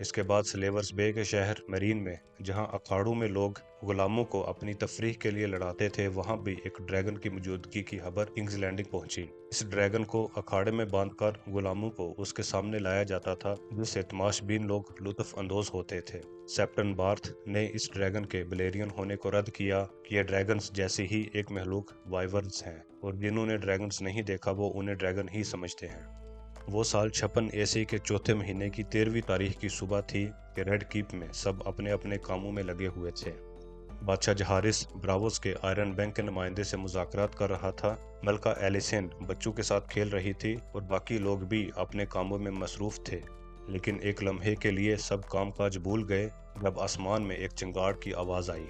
اس کے بعد سلیورس بے کے شہر میرین میں جہاں اکھاڑوں میں لوگ غلاموں کو اپنی تفریح کے لیے لڑاتے تھے، وہاں بھی ایک ڈریگن کی موجودگی کی خبر کنگز لینڈنگ پہنچی۔ اس ڈریگن کو اکھاڑے میں باندھ کر غلاموں کو اس کے سامنے لایا جاتا تھا، جس سے تماش بین لوگ لطف اندوز ہوتے تھے۔ سیپٹن بارتھ نے اس ڈریگن کے بلیرین ہونے کو رد کیا کہ یہ ڈریگنز جیسی ہی ایک مخلوق وائیورنز ہیں، اور جنہوں نے ڈریگنز نہیں دیکھا وہ انہیں ڈریگن ہی سمجھتے ہیں۔ وہ سال 56 عیسوی کے چوتھے مہینے کی 13ویں تاریخ کی صبح تھی کہ ریڈ کیپ میں سب اپنے اپنے کاموں میں لگے ہوئے تھے۔ بادشاہ جہارس براوس کے آئرن بینک کے نمائندے سے مذاکرات کر رہا تھا، ملکہ ایلیسن بچوں کے ساتھ کھیل رہی تھی، اور باقی لوگ بھی اپنے کاموں میں مصروف تھے۔ لیکن ایک لمحے کے لیے سب کام کاج بھول گئے جب آسمان میں ایک چنگاڑ کی آواز آئی۔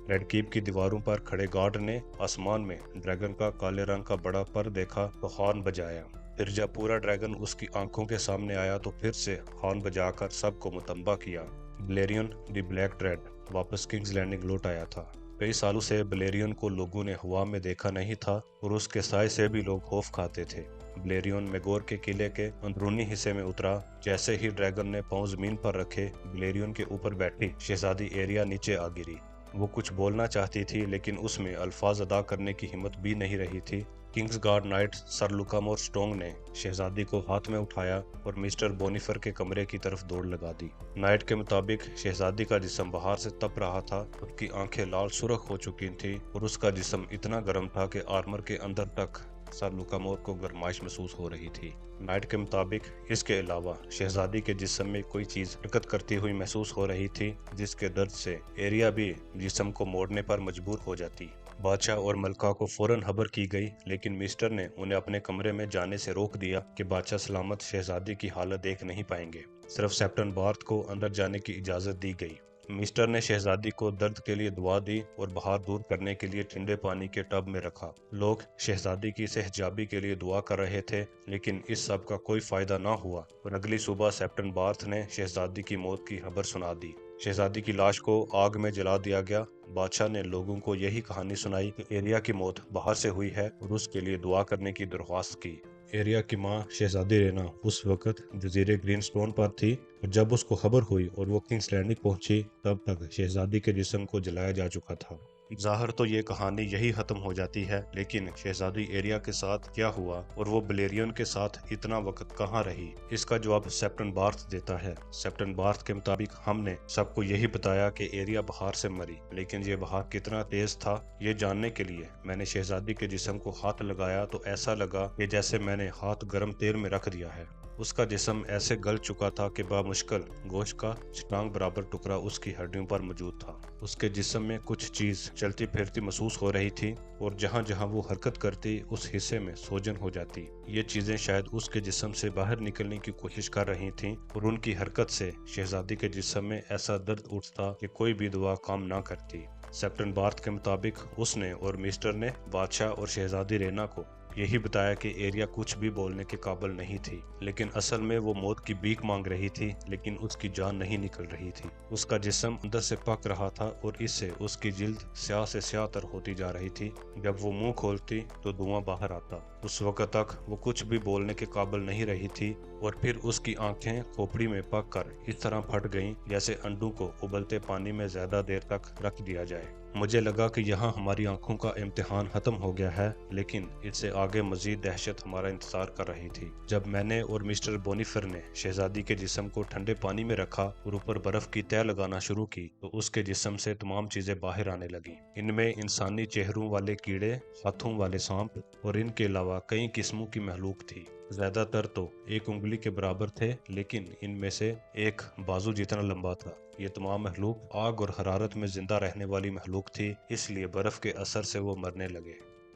ریڈ کیپ کی دیواروں پر کھڑے گارڈ نے آسمان میں ڈریگن کا کالے رنگ کا بڑا پر دیکھا تو ہارن بجایا۔ پھر جب پورا ڈریگن اس کی آنکھوں کے سامنے آیا تو پھر سے ہارن بجا کر سب کو متنبہ کیا۔ بلیرین دی بلیک ڈریڈ واپس کنگز لینڈنگ لوٹ آیا تھا۔ کئی سالوں سے بلیرین کو لوگوں نے ہوا میں دیکھا نہیں تھا، اور اس کے سائے سے بھی لوگ خوف کھاتے تھے۔ بلیرین میگور کے قلعے کے اندرونی حصے میں اترا۔ جیسے ہی ڈریگن نے پاؤں زمین پر رکھے، بلیرین کے اوپر بیٹھی شہزادی ایریا نیچے آ گری۔ وہ کچھ بولنا چاہتی تھی لیکن اس میں الفاظ ادا کرنے کی ہمت بھی نہیں رہی تھی۔ کنگز گارڈ نائٹ سر لوکامور اسٹونگ نے شہزادی کو ہاتھ میں اٹھایا اور مسٹر بونیفر کے کمرے کی طرف دوڑ لگا دی۔ نائٹ کے مطابق شہزادی کا جسم باہر سے تپ رہا تھا، اس کی آنکھیں لال سرخ ہو چکی تھیں اور اس کا جسم اتنا گرم تھا کہ آرمر کے اندر تک سر لوکامور کو گرمائش محسوس ہو رہی تھی۔ نائٹ کے مطابق اس کے علاوہ شہزادی کے جسم میں کوئی چیز حرکت کرتی ہوئی محسوس ہو رہی تھی، جس کے درد سے ایریا بھی جسم کو موڑنے پر مجبور ہو جاتی۔ بادشاہ اور ملکہ کو فوراً خبر کی گئی، لیکن مسٹر نے انہیں اپنے کمرے میں جانے سے روک دیا کہ بادشاہ سلامت شہزادی کی حالت دیکھ نہیں پائیں گے۔ صرف سیپٹن بارتھ کو اندر جانے کی اجازت دی گئی۔ مسٹر نے شہزادی کو درد کے لیے دعا دی اور بخار دور کرنے کے لیے ٹھنڈے پانی کے ٹب میں رکھا۔ لوگ شہزادی کی صحتیابی کے لیے دعا کر رہے تھے، لیکن اس سب کا کوئی فائدہ نہ ہوا، اور اگلی صبح سیپٹن بارتھ نے شہزادی کی موت کی خبر سنا دی۔ شہزادی کی لاش کو آگ میں جلا دیا گیا۔ بادشاہ نے لوگوں کو یہی کہانی سنائی کہ ایریا کی موت باہر سے ہوئی ہے اور اس کے لیے دعا کرنے کی درخواست کی۔ ایریا کی ماں شہزادی رینا اس وقت جزیرے گرین سٹون پر تھی، اور جب اس کو خبر ہوئی اور وہ کنگز لینڈنگ پہنچی تب تک شہزادی کے جسم کو جلایا جا چکا تھا۔ ظاہر تو یہ کہانی یہی ختم ہو جاتی ہے، لیکن شہزادی ایریا کے ساتھ کیا ہوا اور وہ بلیرین کے ساتھ اتنا وقت کہاں رہی، اس کا جواب سیپٹن بارتھ دیتا ہے۔ سیپٹن بارتھ کے مطابق ہم نے سب کو یہی بتایا کہ ایریا بخار سے مری، لیکن یہ بخار کتنا تیز تھا یہ جاننے کے لیے میں نے شہزادی کے جسم کو ہاتھ لگایا تو ایسا لگا کہ جیسے میں نے ہاتھ گرم تیل میں رکھ دیا ہے۔ اس کا جسم ایسے گل چکا تھا کہ بامشکل گوشت کا چٹانگ برابر ٹکڑا اس کی ہڈیوں پر موجود تھا۔ اس کے جسم میں کچھ چیز چلتی پھرتی محسوس ہو رہی تھی، اور جہاں جہاں وہ حرکت کرتی اس حصے میں سوجن ہو جاتی۔ یہ چیزیں شاید اس کے جسم سے باہر نکلنے کی کوشش کر رہی تھیں، اور ان کی حرکت سے شہزادی کے جسم میں ایسا درد اٹھتا کہ کوئی بھی دعا کام نہ کرتی۔ سیپٹن بارتھ کے مطابق اس نے اور مسٹر نے بادشاہ اور شہزادی رینا کو یہی بتایا کہ ایریا کچھ بھی بولنے کے قابل نہیں تھی، لیکن اصل میں وہ موت کی بھیک مانگ رہی تھی، لیکن اس کی جان نہیں نکل رہی تھی۔ اس کا جسم اندر سے پک رہا تھا اور اس سے اس کی جلد سیاہ سے سیاہ تر ہوتی جا رہی تھی۔ جب وہ منہ کھولتی تو دھواں باہر آتا۔ اس وقت تک وہ کچھ بھی بولنے کے قابل نہیں رہی تھی، اور پھر اس کی آنکھیں کھوپڑی میں پک کر اس طرح پھٹ گئیں جیسے انڈوں کو ابلتے پانی میں زیادہ دیر تک رکھ دیا جائے۔ مجھے لگا کہ یہاں ہماری آنکھوں کا امتحان ختم ہو گیا ہے، لیکن اس سے آگے مزید دہشت ہمارا انتظار کر رہی تھی۔ جب میں نے اور مسٹر بونیفر نے شہزادی کے جسم کو ٹھنڈے پانی میں رکھا اور اوپر برف کی تہ لگانا شروع کی تو اس کے جسم سے تمام چیزیں باہر آنے لگیں۔ ان میں انسانی چہروں والے کیڑے، ہاتھوں والے سانپ اور ان کے علاوہ کئی قسموں کی مخلوق تھی۔ زیادہ تر تو ایک انگلی کے برابر تھے، لیکن ان میں سے ایک بازو جتنا لمبا تھا۔ یہ تمام مخلوق آگ اور حرارت میں زندہ رہنے والی مخلوق تھی، اس لیے برف کے اثر سے وہ مرنے لگے۔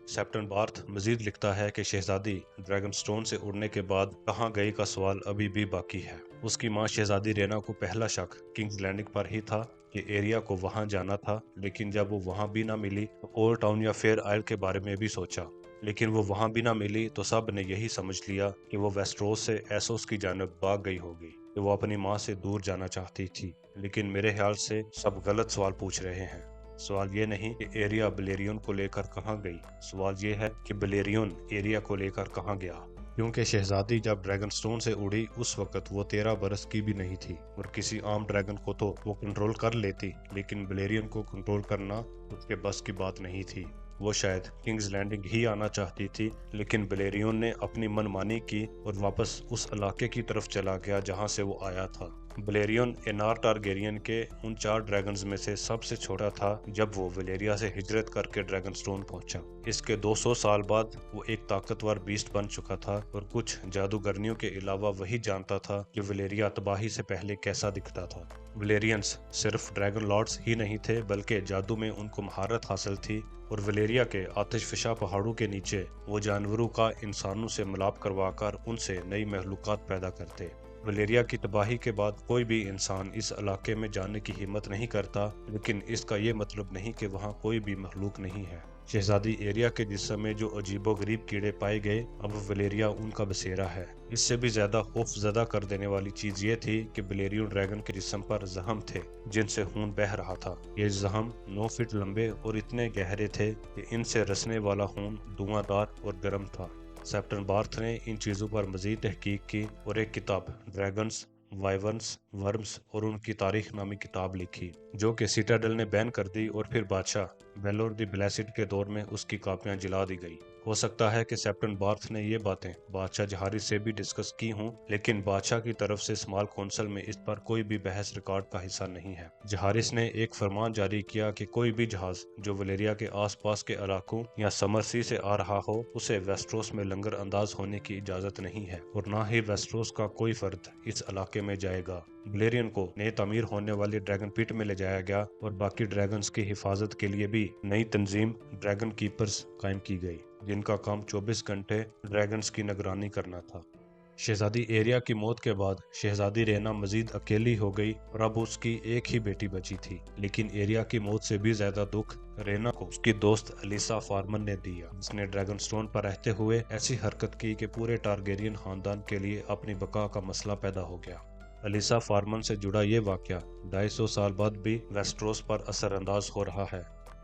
سیپٹن بارتھ مزید لکھتا ہے کہ شہزادی ڈریگن سٹون سے اڑنے کے بعد کہاں گئی کا سوال ابھی بھی باقی ہے۔ اس کی ماں شہزادی رینا کو پہلا شک کنگز لینڈنگ پر ہی تھا کہ ایریا کو وہاں جانا تھا، لیکن جب وہ وہاں بھی نہ ملی تو اولڈ ٹاؤن یا فیئر آئل کے بارے میں بھی سوچا، لیکن وہ وہاں بھی نہ ملی تو سب نے یہی سمجھ لیا کہ وہ ویسٹروس سے ایسوس کی جانب بھاگ گئی ہوگی، کہ وہ اپنی ماں سے دور جانا چاہتی تھی۔ لیکن میرے خیال سے سب غلط سوال پوچھ رہے ہیں۔ سوال یہ نہیں کہ ایریا بلیرین کو لے کر کہاں گئی، سوال یہ ہے کہ بلیرین ایریا کو لے کر کہاں گیا۔ کیونکہ شہزادی جب ڈریگن سٹون سے اڑی اس وقت وہ 13 برس کی بھی نہیں تھی، اور کسی عام ڈریگن کو تو وہ کنٹرول کر لیتی، لیکن بلیرین کو کنٹرول کرنا اس کے بس کی بات نہیں تھی۔ وہ شاید کنگز لینڈنگ ہی آنا چاہتی تھی، لیکن بلیریون نے اپنی من مانی کی اور واپس اس علاقے کی طرف چلا گیا جہاں سے وہ آیا تھا۔ بلیریون اینار ٹارگیرین کے ان 4 ڈریگنز میں سے سب سے چھوٹا تھا جب وہ ویلیریا سے ہجرت کر کے ڈریگن سٹون پہنچا۔ اس کے 200 سال بعد وہ ایک طاقتور بیسٹ بن چکا تھا، اور کچھ جادوگرنیوں کے علاوہ وہی جانتا تھا کہ ویلیریا تباہی سے پہلے کیسا دکھتا تھا۔ ویلیرینز صرف ڈریگن لارڈز ہی نہیں تھے بلکہ جادو میں ان کو مہارت حاصل تھی، اور ویلیریا کے آتش فشاں پہاڑوں کے نیچے وہ جانوروں کا انسانوں سے ملاپ کروا کر ان سے نئی مخلوقات پیدا کرتے۔ ویلیریا کی تباہی کے بعد کوئی بھی انسان اس علاقے میں جانے کی ہمت نہیں کرتا، لیکن اس کا یہ مطلب نہیں کہ وہاں کوئی بھی مخلوق نہیں ہے۔ شہزادی ایریا کے جسم میں جو عجیب و غریب کیڑے پائے گئے، اب ویلیریا ان کا بسیرا ہے۔ اس سے بھی زیادہ خوف زدہ کر دینے والی چیز یہ تھی کہ بلیریون ڈریگن کے جسم پر زخم تھے جن سے خون بہہ رہا تھا۔ یہ زخم 9 فٹ لمبے اور اتنے گہرے تھے کہ ان سے رسنے والا خون دھواں دار اور گرم تھا۔ سیپٹن بارتھ نے ان چیزوں پر مزید تحقیق کی اور ایک کتاب ڈریگنز، وائیورنز، ورمز اور ان کی تاریخ نامی کتاب لکھی، جو کہ سیٹاڈل نے بین کر دی، اور پھر بادشاہ بیلور دی بلیسڈ کے دور میں اس کی کاپیاں جلا دی گئی۔ ہو سکتا ہے کہ سیپٹن بارتھ نے یہ باتیں بادشاہ جہارس سے بھی ڈسکس کی ہوں، لیکن بادشاہ کی طرف سے اسمال کونسل میں اس پر کوئی بھی بحث ریکارڈ کا حصہ نہیں ہے۔ جہارس نے ایک فرمان جاری کیا کہ کوئی بھی جہاز جو ویلیریا کے آس پاس کے علاقوں یا سمر سی سے آ رہا ہو اسے ویسٹروس میں لنگر انداز ہونے کی اجازت نہیں ہے، اور نہ ہی ویسٹروس کا کوئی فرد اس علاقے میں جائے گا۔ بلیرین کو نئے تعمیر ہونے والی ڈریگن پیٹ میں لے جایا گیا، اور باقی ڈریگنز کی حفاظت کے لیے بھی نئی تنظیم ڈریگن کیپرز قائم کی گئی، جن کا کام 24 گھنٹے ڈریگنز کی نگرانی کرنا تھا۔ شہزادی ایریا کی موت کے بعد شہزادی رینا مزید اکیلی ہو گئی، اور اب اس کی ایک ہی بیٹی بچی تھی، لیکن ایریا کی موت سے بھی زیادہ دکھ رینا کو اس کی دوست الیسا فارمن نے دیا، جس نے ڈریگن سٹون پر رہتے ہوئے ایسی حرکت کی کہ پورے ٹارگیرین خاندان کے لیے اپنی بقا کا مسئلہ پیدا ہو گیا۔ الیسا فارمن سے جڑا یہ واقعہ 250 سال بعد بھی ویسٹروس پر اثر انداز ہو رہا ہے۔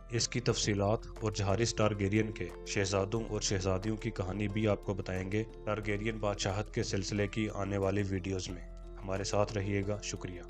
اس کی تفصیلات اور جہارس ٹارگیرین کے شہزادوں اور شہزادیوں کی کہانی بھی آپ کو بتائیں گے ٹارگیرین بادشاہت کے سلسلے کی آنے والی ویڈیوز میں۔ ہمارے ساتھ رہیے گا، شکریہ۔